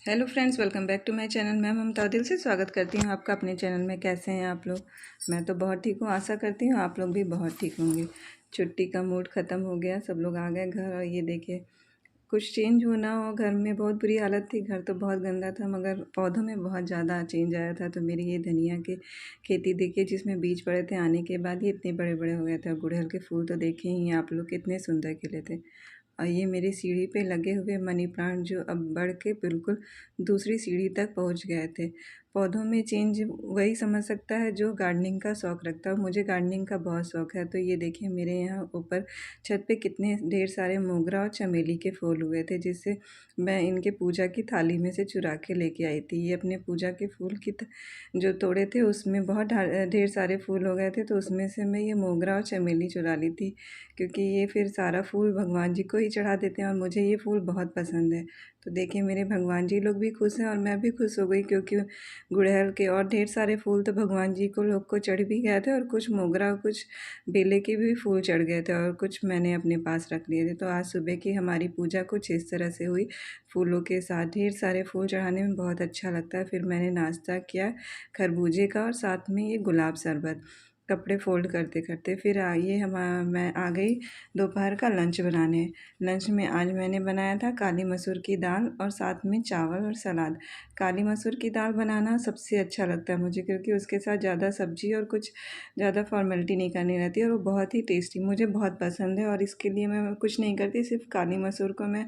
Hello friends, welcome back to my channel. मैं ममता दिल से स्वागत करती हूँ आपका अपने चैनल में। कैसे हैं आप लोग? मैं तो बहुत ठीक हूँ। आशा करती हूँ आप लोग भी बहुत ठीक होंगे। छुट्टी का मूड ख़त्म हो गया, सब लोग आ गए घर। और ये देखिए, कुछ चेंज होना हो घर में। बहुत बुरी हालत थी, घर तो बहुत गंदा था, मगर पौधों में बहुत ज़्यादा चेंज आया था। तो मेरी ये धनिया की खेती देखिए, जिसमें बीज पड़े थे, आने के बाद ये इतने बड़े बड़े हो गए थे। और गुड़हल के फूल तो देखे ही आप लोग, कितने सुंदर खिले थे। और ये मेरी सीढ़ी पे लगे हुए मनी प्लांट जो अब बढ़ के बिल्कुल दूसरी सीढ़ी तक पहुंच गए थे। पौधों में चेंज वही समझ सकता है जो गार्डनिंग का शौक़ रखता है। मुझे गार्डनिंग का बहुत शौक़ है। तो ये देखिए, मेरे यहाँ ऊपर छत पे कितने ढेर सारे मोगरा और चमेली के फूल हुए थे, जिससे मैं इनके पूजा की थाली में से चुरा के लेके आई थी। ये अपने पूजा के फूल जो तोड़े थे, उसमें बहुत ढेर सारे फूल हो गए थे, तो उसमें से मैं ये मोगरा और चमेली चुरा ली थी, क्योंकि ये फिर सारा फूल भगवान जी को ही चढ़ा देते हैं और मुझे ये फूल बहुत पसंद है। तो देखिए, मेरे भगवान जी लोग भी खुश हैं और मैं भी खुश हो गई, क्योंकि गुड़हल के और ढेर सारे फूल तो भगवान जी को लोग को चढ़ भी गए थे, और कुछ मोगरा और कुछ बेले के भी फूल चढ़ गए थे, और कुछ मैंने अपने पास रख लिए थे। तो आज सुबह की हमारी पूजा कुछ इस तरह से हुई, फूलों के साथ। ढेर सारे फूल चढ़ाने में बहुत अच्छा लगता है। फिर मैंने नाश्ता किया खरबूजे का, और साथ में ये गुलाब शरबत। कपड़े फ़ोल्ड करते करते फिर आइए मैं आ गई दोपहर का लंच बनाने। लंच में आज मैंने बनाया था काली मसूर की दाल, और साथ में चावल और सलाद। काली मसूर की दाल बनाना सबसे अच्छा लगता है मुझे, क्योंकि उसके साथ ज़्यादा सब्ज़ी और कुछ ज़्यादा फॉर्मेलिटी नहीं करनी रहती है, और वो बहुत ही टेस्टी मुझे बहुत पसंद है। और इसके लिए मैं कुछ नहीं करती, सिर्फ काली मसूर को मैं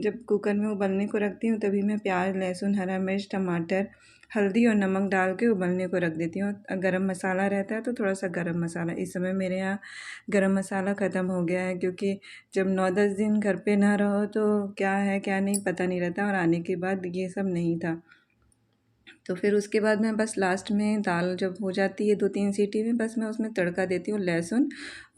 जब कुकर में उबलने को रखती हूँ, तभी मैं प्याज, लहसुन, हरा मिर्च, टमाटर, हल्दी और नमक डाल के उबलने को रख देती हूँ। गरम मसाला रहता है तो थोड़ा सा गरम मसाला। इस समय मेरे यहाँ गरम मसाला ख़त्म हो गया है, क्योंकि जब 9-10 दिन घर पे ना रहो तो क्या है क्या नहीं पता नहीं रहता, और आने के बाद ये सब नहीं था। तो फिर उसके बाद मैं बस लास्ट में दाल जब हो जाती है 2-3 सीटी में, बस मैं उसमें तड़का देती हूँ लहसुन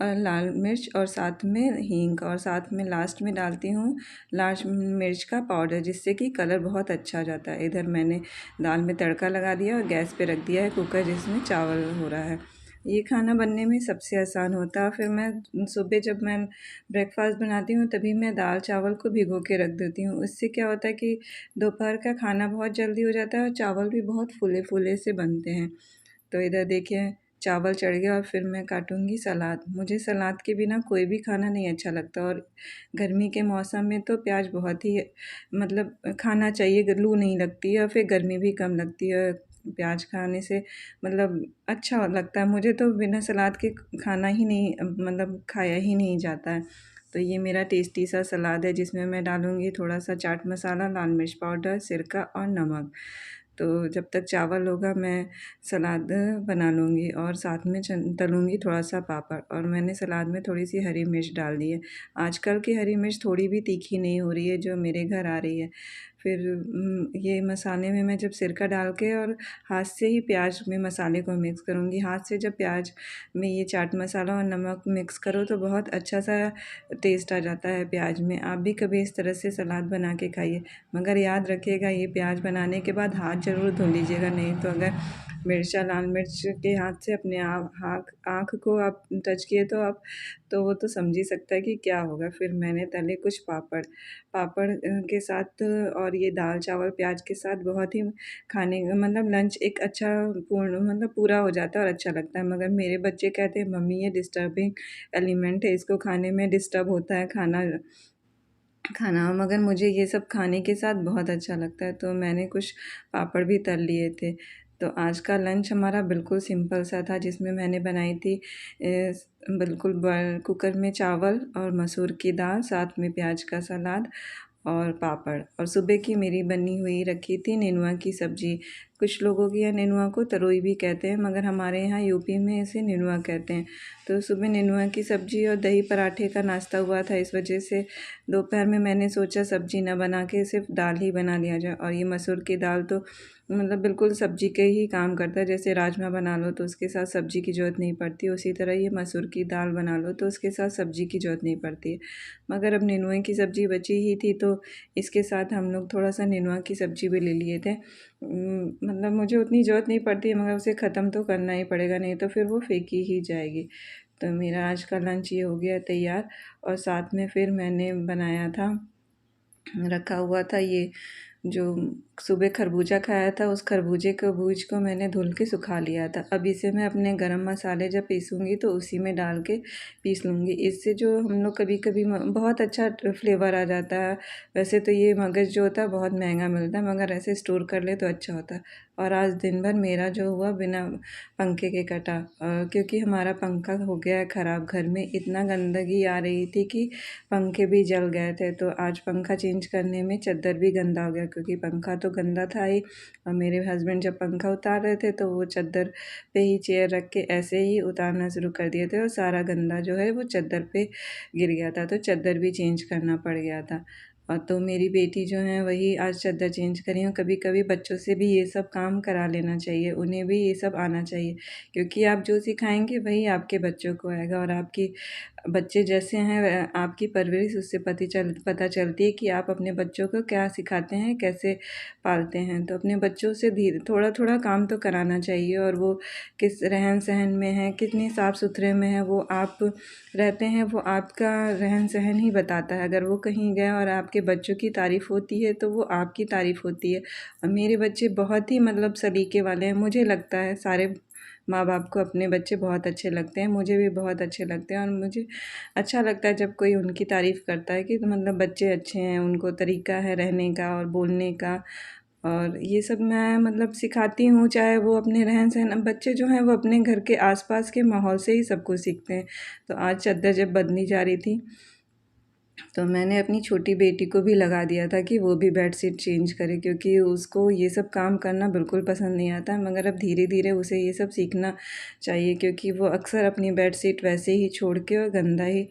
और लाल मिर्च, और साथ में हींग, और साथ में लास्ट में डालती हूँ लाल मिर्च का पाउडर, जिससे कि कलर बहुत अच्छा आ जाता है। इधर मैंने दाल में तड़का लगा दिया और गैस पे रख दिया है कुकर, जिसमें चावल हो रहा है। ये खाना बनने में सबसे आसान होता है। फिर मैं सुबह जब मैं ब्रेकफास्ट बनाती हूँ, तभी मैं दाल चावल को भिगो के रख देती हूँ। उससे क्या होता है कि दोपहर का खाना बहुत जल्दी हो जाता है, और चावल भी बहुत फूले फूले से बनते हैं। तो इधर देखिए, चावल चढ़ गया, और फिर मैं काटूँगी सलाद। मुझे सलाद के बिना कोई भी खाना नहीं अच्छा लगता, और गर्मी के मौसम में तो प्याज बहुत ही मतलब खाना चाहिए, लू नहीं लगती है, और फिर गर्मी भी कम लगती है। प्याज खाने से मतलब अच्छा लगता है मुझे, तो बिना सलाद के खाना ही नहीं, मतलब खाया ही नहीं जाता है। तो ये मेरा टेस्टी सा सलाद है, जिसमें मैं डालूँगी थोड़ा सा चाट मसाला, लाल मिर्च पाउडर, सिरका और नमक। तो जब तक चावल होगा, मैं सलाद बना लूँगी, और साथ में तलूँगी थोड़ा सा पापड़। और मैंने सलाद में थोड़ी सी हरी मिर्च डाल दी है। आजकल की हरी मिर्च थोड़ी भी तीखी नहीं हो रही है, जो मेरे घर आ रही है। फिर ये मसाले में मैं जब सिरका डाल के और हाथ से ही प्याज में मसाले को मिक्स करूँगी। हाथ से जब प्याज में ये चाट मसाला और नमक मिक्स करो, तो बहुत अच्छा सा टेस्ट आ जाता है प्याज में। आप भी कभी इस तरह से सलाद बना के खाइए, मगर याद रखिएगा, ये प्याज बनाने के बाद हाथ ज़रूर धो लीजिएगा, नहीं तो अगर मिर्चा लाल मिर्च के हाथ से अपने आप आँख को आप टच किए, तो वो तो समझ ही सकता है कि क्या होगा। फिर मैंने तले कुछ पापड़। पापड़ के साथ और ये दाल चावल प्याज के साथ बहुत ही खाने मतलब लंच एक अच्छा पूर्ण मतलब पूरा हो जाता है और अच्छा लगता है। मगर मेरे बच्चे कहते हैं, मम्मी ये डिस्टर्बिंग एलिमेंट है, इसको खाने में डिस्टर्ब होता है खाना खाना मगर मुझे ये सब खाने के साथ बहुत अच्छा लगता है। तो मैंने कुछ पापड़ भी तल लिए थे। तो आज का लंच हमारा बिल्कुल सिंपल सा था, जिसमें मैंने बनाई थी बिल्कुल कुकर में चावल और मसूर की दाल, साथ में प्याज का सलाद और पापड़, और सुबह की मेरी बनी हुई रखी थी नेनुआ की सब्ज़ी। कुछ लोगों के यहाँ नेनुआ को तरोई भी कहते हैं, मगर हमारे यहाँ यूपी में इसे नेनुआ कहते हैं। तो सुबह नेनुआ की सब्ज़ी और दही पराठे का नाश्ता हुआ था, इस वजह से दोपहर में मैंने सोचा सब्ज़ी ना बना के सिर्फ दाल ही बना लिया जाए। और ये मसूर की दाल तो मतलब बिल्कुल सब्ज़ी के ही काम करता है। जैसे राजमा बना लो तो उसके साथ सब्ज़ी की ज़रूरत नहीं पड़ती, उसी तरह ये मसूर की दाल बना लो तो उसके साथ सब्ज़ी की ज़रूरत नहीं पड़ती है। मगर अब नेनुए की सब्ज़ी बची ही थी, तो इसके साथ हम लोग थोड़ा सा नेनुआ की सब्ज़ी भी ले लिए थे। मतलब मुझे उतनी ज़रूरत नहीं पड़ती है, मगर उसे ख़त्म तो करना ही पड़ेगा, नहीं तो फिर वो फेंकी ही जाएगी। तो मेरा आज का लंच ये हो गया तैयार। और साथ में फिर मैंने बनाया था, रखा हुआ था ये जो सुबह खरबूजा खाया था, उस खरबूजे के बूज को मैंने धुल के सुखा लिया था। अब इसे मैं अपने गरम मसाले जब पीसूँगी तो उसी में डाल के पीस लूँगी। इससे जो हम लोग कभी कभी बहुत अच्छा फ्लेवर आ जाता है। वैसे तो ये मगज़ जो होता है बहुत महंगा मिलता है, मगर ऐसे स्टोर कर ले तो अच्छा होता है। और आज दिन भर मेरा जो हुआ बिना पंखे के कटा, क्योंकि हमारा पंखा हो गया है ख़राब। घर में इतना गंदगी आ रही थी कि पंखे भी जल गए थे। तो आज पंखा चेंज करने में चद्दर भी गंदा हो गया, क्योंकि पंखा तो गंदा था ही। और मेरे हस्बैंड जब पंखा उतार रहे थे तो वो चद्दर पे ही चेयर रख के ऐसे ही उतारना शुरू कर दिए थे, और सारा गंदा जो है वो चद्दर पे गिर गया था। तो चद्दर भी चेंज करना पड़ गया था। और तो मेरी बेटी जो है वही आज चद्दर चेंज करी। और कभी कभी बच्चों से भी ये सब काम करा लेना चाहिए, उन्हें भी ये सब आना चाहिए, क्योंकि आप जो सिखाएंगे वही आपके बच्चों को आएगा। और आपकी बच्चे जैसे हैं आपकी परवरिश उससे पता चलती है कि आप अपने बच्चों को क्या सिखाते हैं, कैसे पालते हैं। तो अपने बच्चों से धीरे थोड़ा थोड़ा काम तो कराना चाहिए। और वो किस रहन सहन में है, कितने साफ़ सुथरे में है, वो आप रहते हैं, वो आपका रहन सहन ही बताता है। अगर वो कहीं गए और आपके बच्चों की तारीफ़ होती है तो वो आपकी तारीफ़ होती है। और मेरे बच्चे बहुत ही मतलब सलीके वाले हैं। मुझे लगता है सारे माँ बाप को अपने बच्चे बहुत अच्छे लगते हैं, मुझे भी बहुत अच्छे लगते हैं। और मुझे अच्छा लगता है जब कोई उनकी तारीफ़ करता है कि मतलब बच्चे अच्छे हैं, उनको तरीका है रहने का और बोलने का। और ये सब मैं मतलब सिखाती हूँ, चाहे वो अपने रहन सहन। अब बच्चे जो हैं वो अपने घर के आसपास के माहौल से ही सब कुछ सीखते हैं। तो आज चद्दर जब बदली जा रही थी तो मैंने अपनी छोटी बेटी को भी लगा दिया था कि वो भी बेडशीट चेंज करे, क्योंकि उसको ये सब काम करना बिल्कुल पसंद नहीं आता। मगर अब धीरे धीरे उसे ये सब सीखना चाहिए, क्योंकि वो अक्सर अपनी बेडशीट वैसे ही छोड़ के और गंदा ही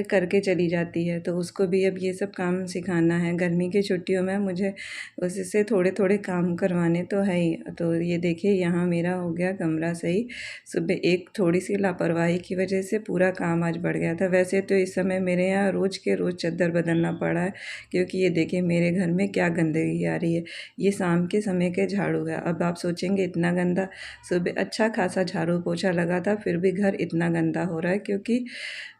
करके चली जाती है। तो उसको भी अब ये सब काम सिखाना है। गर्मी की छुट्टियों में मुझे उससे थोड़े थोड़े काम करवाने तो है ही। तो ये देखिए यहाँ मेरा हो गया कमरा सही। सुबह एक थोड़ी सी लापरवाही की वजह से पूरा काम आज बढ़ गया था। वैसे तो इस समय मेरे यहाँ रोज़ के रोज़ चद्दर बदलना पड़ा है, क्योंकि ये देखिए मेरे घर में क्या गंदगी आ रही है। ये शाम के समय के झाड़ू है। अब आप सोचेंगे इतना गंदा, सुबह अच्छा खासा झाड़ू पोछा लगा था फिर भी घर इतना गंदा हो रहा है, क्योंकि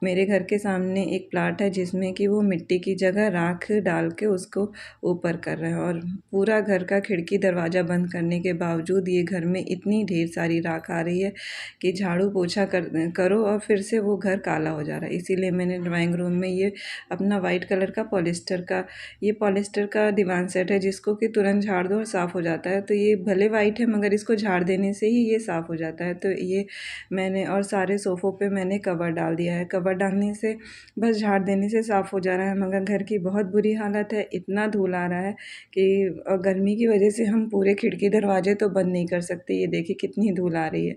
मेरे घर के सामने एक प्लाट है जिसमें कि वो मिट्टी की जगह राख डाल के उसको ऊपर कर रहे हैं। और पूरा घर का खिड़की दरवाज़ा बंद करने के बावजूद ये घर में इतनी ढेर सारी राख आ रही है कि झाड़ू पोछा करो और फिर से वो घर काला हो जा रहा है। इसीलिए मैंने ड्राइंग रूम में ये अपना वाइट कलर का पॉलिस्टर का दीवान सेट है, जिसको कि तुरंत झाड़ दो और साफ़ हो जाता है। तो ये भले वाइट है मगर इसको झाड़ देने से ही ये साफ़ हो जाता है। तो ये मैंने, और सारे सोफ़ों पे मैंने कवर डाल दिया है। कवर डालने से बस झाड़ देने से साफ़ हो जा रहा है, मगर घर की बहुत बुरी हालत है। इतना धूल आ रहा है कि गर्मी की वजह से हम पूरे खिड़की दरवाजे तो बंद नहीं कर सकते। ये देखिए कितनी धूल आ रही है।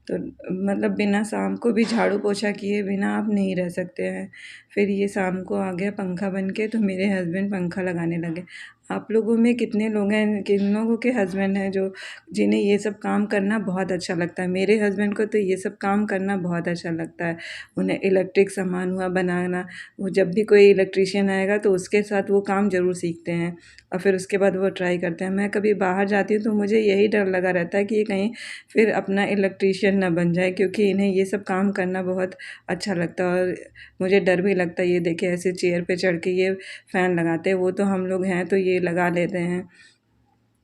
तो मतलब बिना शाम को भी झाड़ू पोछा किए बिना आप नहीं रह सकते हैं। फिर ये शाम को आ गया पंखा बन के, तो मेरे हस्बैंड पंखा लगाने लगे। आप लोगों में कितने लोग हैं, किन लोगों के हस्बैंड हैं जो जिन्हें ये सब काम करना बहुत अच्छा लगता है। मेरे हस्बैंड को तो ये सब काम करना बहुत अच्छा लगता है। उन्हें इलेक्ट्रिक सामान हुआ बनाना, वो जब भी कोई इलेक्ट्रीशियन आएगा तो उसके साथ वो काम ज़रूर सीखते हैं और फिर उसके बाद वो ट्राई करते हैं। मैं कभी बाहर जाती हूँ तो मुझे यही डर लगा रहता है कि ये कहीं फिर अपना इलेक्ट्रीशियन ना बन जाए, क्योंकि इन्हें ये सब काम करना बहुत अच्छा लगता है। और मुझे डर भी लगता है। ये देखिए ऐसे चेयर पे चढ़ के ये फ़ैन लगाते हैं, वो तो हम लोग हैं तो ये लगा लेते हैं।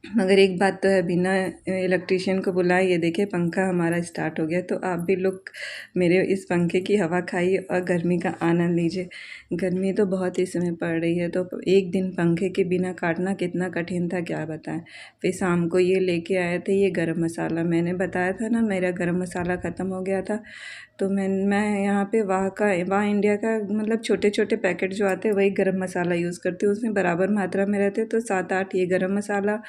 मगर एक बात तो है, बिना इलेक्ट्रीशियन को बुलाए ये देखिए पंखा हमारा स्टार्ट हो गया। तो आप भी लोग मेरे इस पंखे की हवा खाइए और गर्मी का आनंद लीजिए। गर्मी तो बहुत इस समय पड़ रही है, तो एक दिन पंखे के बिना काटना कितना कठिन था क्या बताएं। फिर शाम को ये लेके आए थे ये गरम मसाला। मैंने बताया था ना मेरा गरम मसाला ख़त्म हो गया था, तो मैं यहाँ पे वाह इंडिया का मतलब छोटे छोटे पैकेट जो आते हैं वही गरम मसाला यूज़ करती हूँ। उसमें बराबर मात्रा में रहते, तो 7-8 ये गरम मसाला,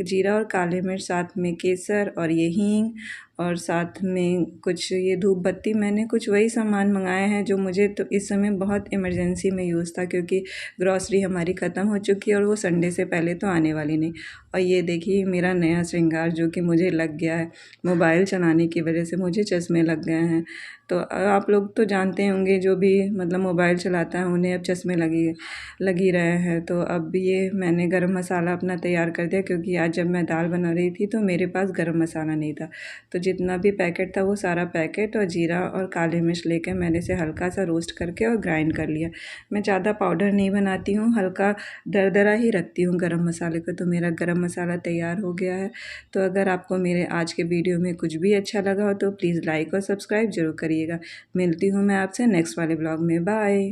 जीरा और काली मिर्च, साथ में केसर और ये हींग, और साथ में कुछ ये धूप बत्ती। मैंने कुछ वही सामान मंगाए हैं जो मुझे तो इस समय बहुत इमरजेंसी में यूज़ था, क्योंकि ग्रॉसरी हमारी ख़त्म हो चुकी है और वो संडे से पहले तो आने वाली नहीं। और ये देखिए मेरा नया श्रृंगार जो कि मुझे लग गया है, मोबाइल चलाने की वजह से मुझे चश्मे लग गए हैं। तो आप लोग तो जानते होंगे, जो भी मतलब मोबाइल चलाता है उन्हें अब चश्मे लगी रहे हैं। तो अब ये मैंने गरम मसाला अपना तैयार कर दिया, क्योंकि आज जब मैं दाल बना रही थी तो मेरे पास गरम मसाला नहीं था। तो जितना भी पैकेट था वो सारा पैकेट और जीरा और काली मिर्च लेकर मैंने इसे हल्का सा रोस्ट करके और ग्राइंड कर लिया। मैं ज़्यादा पाउडर नहीं बनाती हूँ, हल्का दरदरा ही रखती हूँ गरम मसाले को। तो मेरा गरम मसाला तैयार हो गया है। तो अगर आपको मेरे आज के वीडियो में कुछ भी अच्छा लगा हो तो प्लीज़ लाइक और सब्सक्राइब ज़रूर करिएगा। मिलती हूँ मैं आपसे नेक्स्ट वाले ब्लॉग में। बाय।